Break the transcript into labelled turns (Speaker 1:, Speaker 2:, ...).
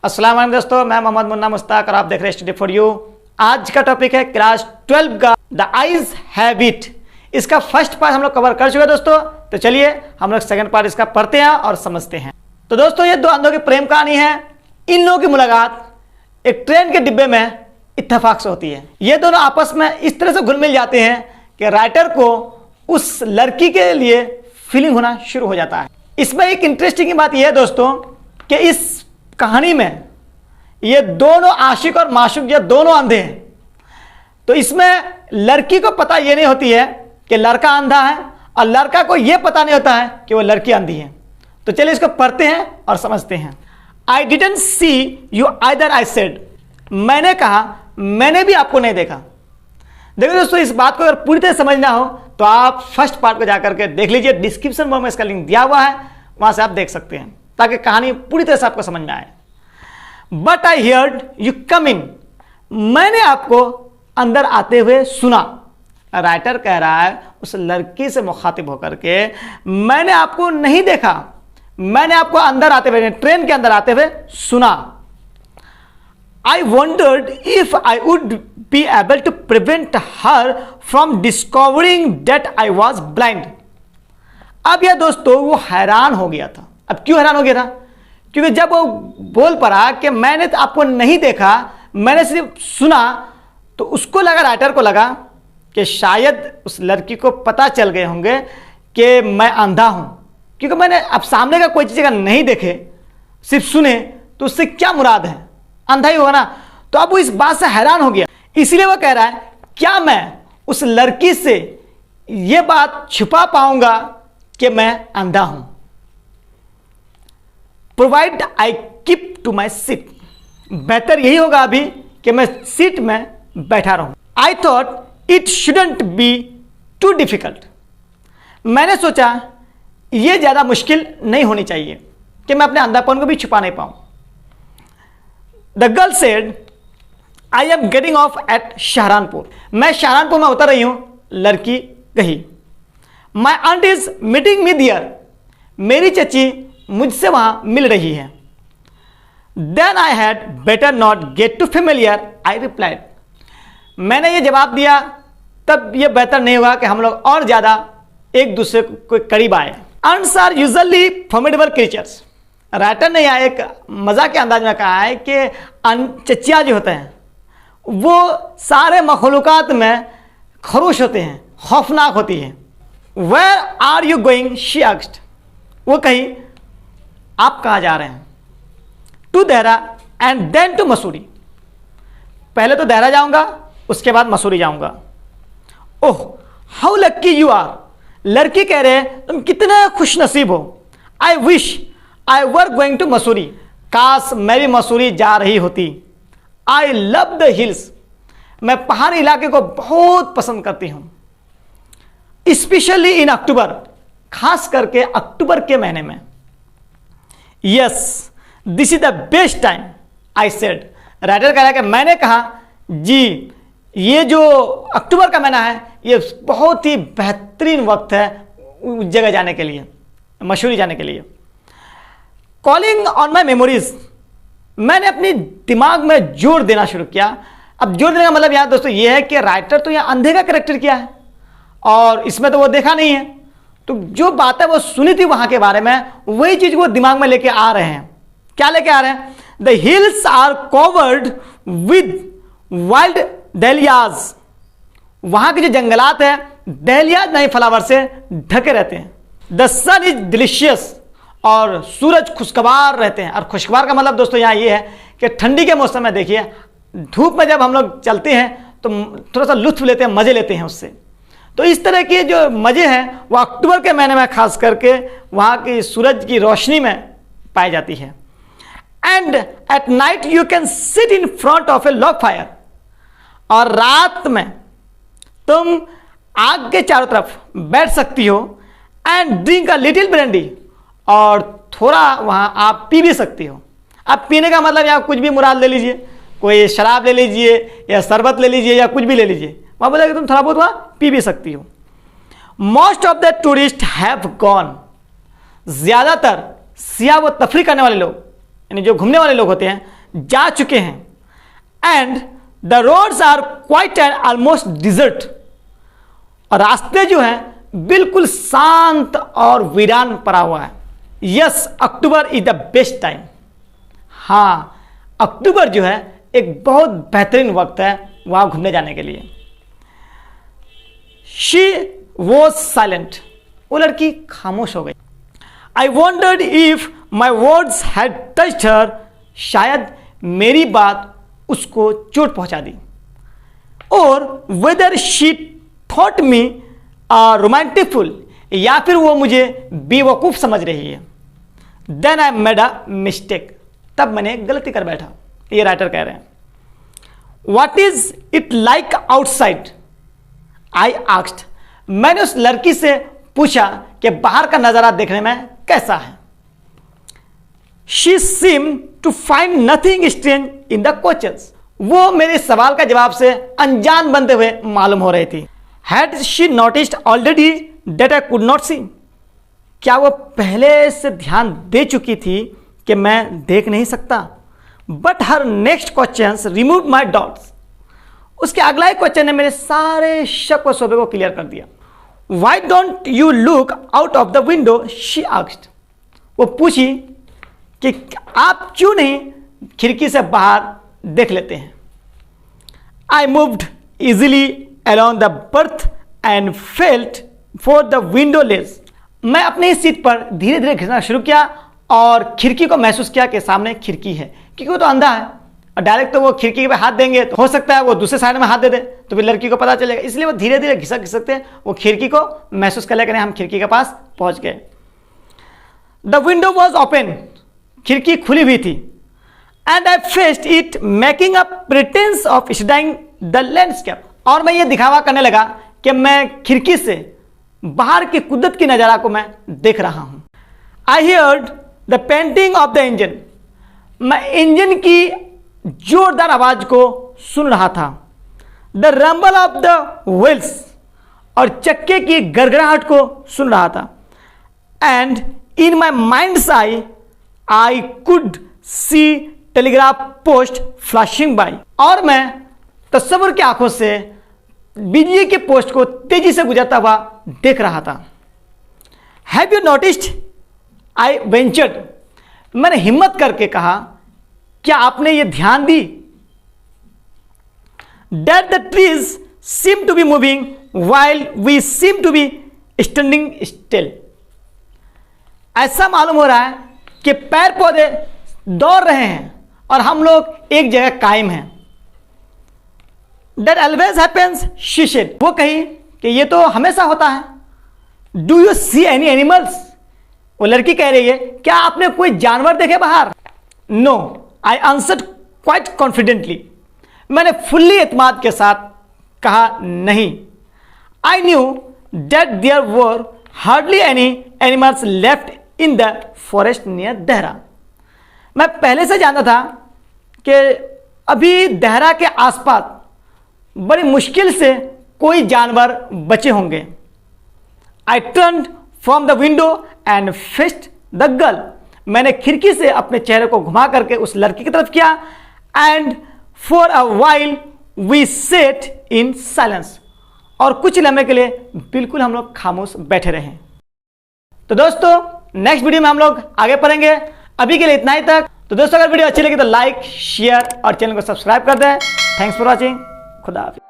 Speaker 1: अस्सलाम वालेकुम दोस्तों, मैं मोहम्मद मुन्ना मुश्ताक और आप देख रहे हैं स्टडी फॉर यू। आज का टॉपिक है क्लास 12 का द आइज हैबिट। इसका फर्स्ट पार्ट हम लोग कवर कर चुके हैं दोस्तों, तो चलिए हम लोग सेकंड पार्ट इसका पढ़ते हैं और समझते हैं। तो दोस्तों ये दो अंधों की प्रेम कहानी है। इन लोगों की मुलाकात एक ट्रेन के डिब्बे में इत्तेफाक से होती है। ये दोनों आपस में इस तरह से घुल मिल जाते हैं कि राइटर को उस लड़की के लिए फीलिंग होना शुरू हो जाता है। इसमें एक इंटरेस्टिंग बात यह है दोस्तों कि इस कहानी में ये दोनों आशिक और माशूक ये दोनों अंधे हैं। तो इसमें लड़की को पता ये नहीं होती है कि लड़का अंधा है और लड़का को ये पता नहीं होता है कि वो लड़की अंधी है। तो चलिए इसको पढ़ते हैं और समझते हैं। I didn't see you either, I said. मैंने कहा मैंने भी आपको नहीं देखा। देखो दोस्तों, इस बात को अगर पूरी तरह समझना हो तो आप फर्स्ट पार्ट को जाकर के देख लीजिए। डिस्क्रिप्शन बॉक्स में इसका लिंक दिया हुआ है, वहां से आप देख सकते हैं ताकि कहानी पूरी तरह से आपको समझ में आए। But I heard you come in. मैंने आपको अंदर आते हुए सुना। राइटर कह रहा है उस लड़की से मुखातिब होकर के, मैंने आपको नहीं देखा, मैंने आपको अंदर आते हुए, ट्रेन के अंदर आते हुए सुना। I wondered if I would be able to prevent her from discovering that I was blind. अब यह दोस्तों वो हैरान हो गया था। अब क्यों हैरान हो गया था? क्योंकि जब वो बोल पड़ा कि मैंने तो आपको नहीं देखा, मैंने सिर्फ सुना, तो उसको लगा, राइटर को लगा कि शायद उस लड़की को पता चल गए होंगे कि मैं अंधा हूं। क्योंकि मैंने अब सामने का कोई चीज़ अगर नहीं देखे, सिर्फ सुने, तो उससे क्या मुराद है? अंधा ही होगा ना। तो अब वो इस बात से हैरान हो गया। इसलिए वो कह रहा है क्या मैं उस लड़की से ये बात छुपा पाऊंगा कि मैं अंधा हूं? Provide I keep to my seat. बेहतर यही होगा अभी कि मैं सीट में बैठा रहूं। I thought it shouldn't be too difficult. मैंने सोचा यह ज्यादा मुश्किल नहीं होनी चाहिए कि मैं अपने अंधापन को भी छुपा नहीं पाऊं। The girl said I am getting off at Saharanpur. मैं शाहरानपुर में उतर रही हूं, लड़की कही। My aunt is meeting me there. मेरी चची मुझसे वहां मिल रही है। Then I had better not get too familiar, I replied. मैंने ये जवाब दिया, तब यह बेहतर नहीं होगा कि हम लोग और ज्यादा एक दूसरे को करीब आए। Ants are usually formidable creatures. Writer ने यहाँ एक मजाक के अंदाज में कहा है कि चचिया जो होते हैं वो सारे मखलूकात में खरूश होते हैं, खौफनाक होती है। Where are you going, she asked. वो कही आप कहाँ जा रहे हैं? To Dehra and then to Mussoorie. पहले तो देहरा जाऊंगा, उसके बाद मसूरी जाऊंगा। Oh how lucky you are. लड़की कह रहे हैं तुम कितने खुश नसीब हो। I wish I were going to Mussoorie. काश मैं भी मसूरी जा रही होती। I love the hills. मैं पहाड़ी इलाके को बहुत पसंद करती हूं, स्पेशली इन अक्टूबर, खास करके अक्टूबर के महीने में। Yes this is the best time, I said. Writer कह रहा है कि मैंने कहा जी ये जो अक्टूबर का महीना है ये बहुत ही बेहतरीन वक्त है उस जगह जाने के लिए, मसूरी जाने के लिए। Calling on my memories. मैंने अपनी दिमाग में जोर देना शुरू किया। अब जोर देने का मतलब यहां दोस्तों यह है कि राइटर तो यहां अंधे का कैरेक्टर किया है और इसमें तो वो देखा नहीं है, तो जो बातें वो सुनी थी वहां के बारे में, वही चीज वो दिमाग में लेके आ रहे हैं। क्या लेके आ रहे हैं? The hills are covered with wild dahlias. वहां के जो जंगलात है डेलियाज नहीं फ्लावर से ढके रहते हैं। The sun is delicious. और सूरज खुशगवार रहते हैं। और खुशगवार का मतलब दोस्तों यहाँ ये है कि ठंडी के मौसम में देखिए, धूप में जब हम लोग चलते हैं तो थोड़ा सा लुत्फ लेते हैं, मजे लेते हैं उससे। तो इस तरह के जो मजे हैं वो अक्टूबर के महीने में खास करके वहाँ की सूरज की रोशनी में पाई जाती है। And at night you can sit in front of A log fire. और रात में तुम आग के चारों तरफ बैठ सकती हो। And drink a little brandy. और थोड़ा वहाँ आप पी भी सकती हो। अब पीने का मतलब यहाँ कुछ भी मुराद ले लीजिए, कोई शराब ले लीजिए या शरबत ले लीजिए या कुछ भी ले लीजिए। वहाँ बोला कि तुम थोड़ा बहुत वहाँ पी भी सकती हो। Most of the tourist have gone. ज़्यादातर सियाह व तफरी करने वाले लोग यानी जो घूमने वाले लोग होते हैं, जा चुके हैं। And the roads are quiet and almost deserted, और रास्ते जो हैं बिल्कुल शांत और वीरान पड़ा हुआ है। Yes, October is the best time. हाँ, अक्टूबर जो है एक बहुत बेहतरीन वक्त है वहां घूमने जाने के लिए। शी वॉज साइलेंट, वो लड़की खामोश हो गई। I wondered if my words had touched her, शायद मेरी बात उसको चोट पहुंचा दी। और whether she thought me romantic fool, या फिर वो मुझे बेवकूफ समझ रही है। Then I made a mistake, तब मैंने गलती कर बैठा, ये राइटर कह रहे हैं। What is it like outside, I asked, मैंने उस लड़की से पूछा कि बाहर का नजारा देखने में कैसा है। She seem to find nothing strange in the questions, वो मेरे सवाल का जवाब से अनजान बनते हुए मालूम हो रही थी। Had she noticed already that I could not see, क्या वो पहले से ध्यान दे चुकी थी कि मैं देख नहीं सकता। But her next questions remove my doubts, उसके अगला क्वेश्चन ने मेरे सारे शक व शोबे को क्लियर कर दिया। Why don't you look out of the window, she asked, वो पूछी कि आप क्यों नहीं खिड़की से बाहर देख लेते हैं। I moved easily along the berth and felt for the window ledge, मैं अपनी सीट पर धीरे धीरे घिसना शुरू किया और खिड़की को महसूस किया कि सामने खिड़की है, क्योंकि वो तो अंधा है और डायरेक्ट तो वो खिड़की पे हाथ देंगे तो हो सकता है वो दूसरे साइड में हाथ दे दे तो फिर लड़की को पता चलेगा, इसलिए वो धीरे धीरे घिसक घिसकते वो खिड़की को महसूस कर लेकर हम खिड़की के पास पहुंच गए। द विंडो वॉज ओपन, खिड़की खुली हुई थी। And I faced it making a pretence of studying the landscape, और मैं ये दिखावा करने लगा कि मैं खिड़की से बाहर की कुदरत की नज़ारा को मैं देख रहा हूं। I heard the panting of the engine, मैं इंजन की जोरदार आवाज को सुन रहा था। The rumble of the wheels, और चक्के की गड़गड़ाहट को सुन रहा था। And in my minds I could see telegraph post flashing by, और मैं तस्वीर की आंखों से बिजली के पोस्ट को तेजी से गुजरता हुआ देख रहा था। Have you noticed, I ventured, मैंने हिम्मत करके कहा, क्या आपने ये ध्यान दी, that the trees seem to be moving while we seem to be standing still, ऐसा मालूम हो रहा है कि पेड़ पौधे दौड़ रहे हैं और हम लोग एक जगह कायम हैं। That always happens, she said, वो कही कि ये तो हमेशा होता है। Do you see any animals? वो लड़की कह रही है, क्या आपने कोई जानवर देखे बाहर? No, I answered quite confidently, मैंने फुल्ली एतमाद के साथ कहा नहीं। I knew that there were hardly any animals left in the forest near Dehra, मैं पहले से जानता था कि अभी देहरा के आसपास बड़ी मुश्किल से कोई जानवर बचे होंगे। I turn from the window and faced the girl, मैंने खिड़की से अपने चेहरे को घुमा करके उस लड़की की तरफ किया। And for a while we sat in silence, और कुछ लम्हे के लिए बिल्कुल हम लोग खामोश बैठे रहे। तो दोस्तों नेक्स्ट वीडियो में हम लोग आगे पढ़ेंगे, अभी के लिए इतना ही तक। तो दोस्तों अगर वीडियो अच्छी लगी तो लाइक शेयर और चैनल को सब्सक्राइब कर दें। थैंक्स फॉर वॉचिंग, खुदा हाफिज़।